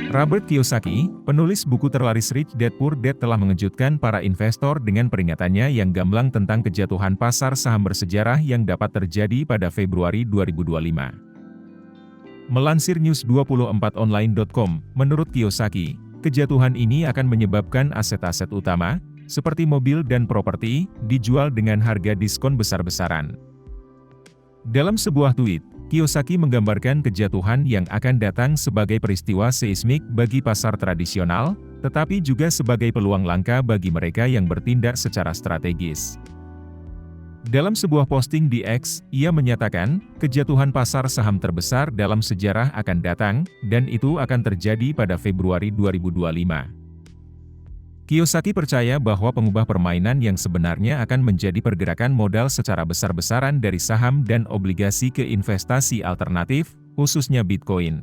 Robert Kiyosaki, penulis buku terlaris Rich Dad Poor Dad telah mengejutkan para investor dengan peringatannya yang gamblang tentang kejatuhan pasar saham bersejarah yang dapat terjadi pada Februari 2025. Melansir news24online.com, menurut Kiyosaki, kejatuhan ini akan menyebabkan aset-aset utama, seperti mobil dan properti, dijual dengan harga diskon besar-besaran. Dalam sebuah tweet, Kiyosaki menggambarkan kejatuhan yang akan datang sebagai peristiwa seismik bagi pasar tradisional, tetapi juga sebagai peluang langka bagi mereka yang bertindak secara strategis. Dalam sebuah posting di X, ia menyatakan, kejatuhan pasar saham terbesar dalam sejarah akan datang, dan itu akan terjadi pada Februari 2025. Kiyosaki percaya bahwa pengubah permainan yang sebenarnya akan menjadi pergerakan modal secara besar-besaran dari saham dan obligasi ke investasi alternatif, khususnya Bitcoin.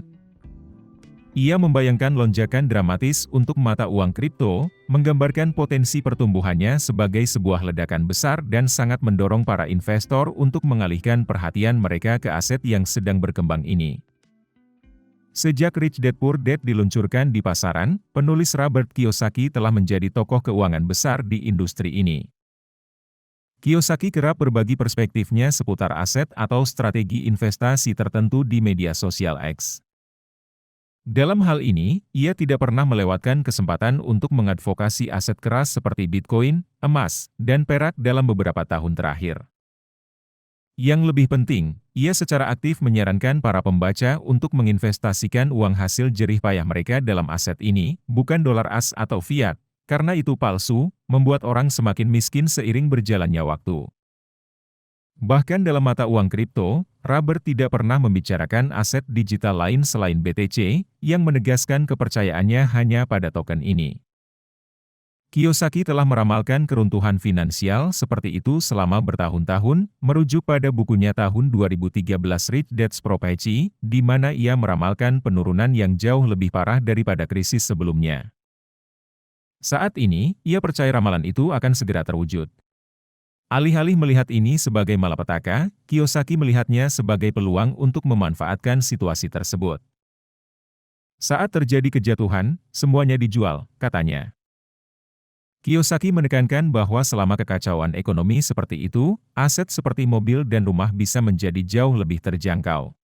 Ia membayangkan lonjakan dramatis untuk mata uang kripto, menggambarkan potensi pertumbuhannya sebagai sebuah ledakan besar dan sangat mendorong para investor untuk mengalihkan perhatian mereka ke aset yang sedang berkembang ini. Sejak Rich Dad Poor Dad diluncurkan di pasaran, penulis Robert Kiyosaki telah menjadi tokoh keuangan besar di industri ini. Kiyosaki kerap berbagi perspektifnya seputar aset atau strategi investasi tertentu di media sosial X. Dalam hal ini, ia tidak pernah melewatkan kesempatan untuk mengadvokasi aset keras seperti Bitcoin, emas, dan perak dalam beberapa tahun terakhir. Yang lebih penting, ia secara aktif menyarankan para pembaca untuk menginvestasikan uang hasil jerih payah mereka dalam aset ini, bukan dolar as atau fiat, karena itu palsu, membuat orang semakin miskin seiring berjalannya waktu. Bahkan dalam mata uang kripto, Robert tidak pernah membicarakan aset digital lain selain BTC, yang menegaskan kepercayaannya hanya pada token ini. Kiyosaki telah meramalkan keruntuhan finansial seperti itu selama bertahun-tahun, merujuk pada bukunya tahun 2013 Rich Dad's Property, di mana ia meramalkan penurunan yang jauh lebih parah daripada krisis sebelumnya. Saat ini, ia percaya ramalan itu akan segera terwujud. Alih-alih melihat ini sebagai malapetaka, Kiyosaki melihatnya sebagai peluang untuk memanfaatkan situasi tersebut. Saat terjadi kejatuhan, semuanya dijual, katanya. Kiyosaki menekankan bahwa selama kekacauan ekonomi seperti itu, aset seperti mobil dan rumah bisa menjadi jauh lebih terjangkau.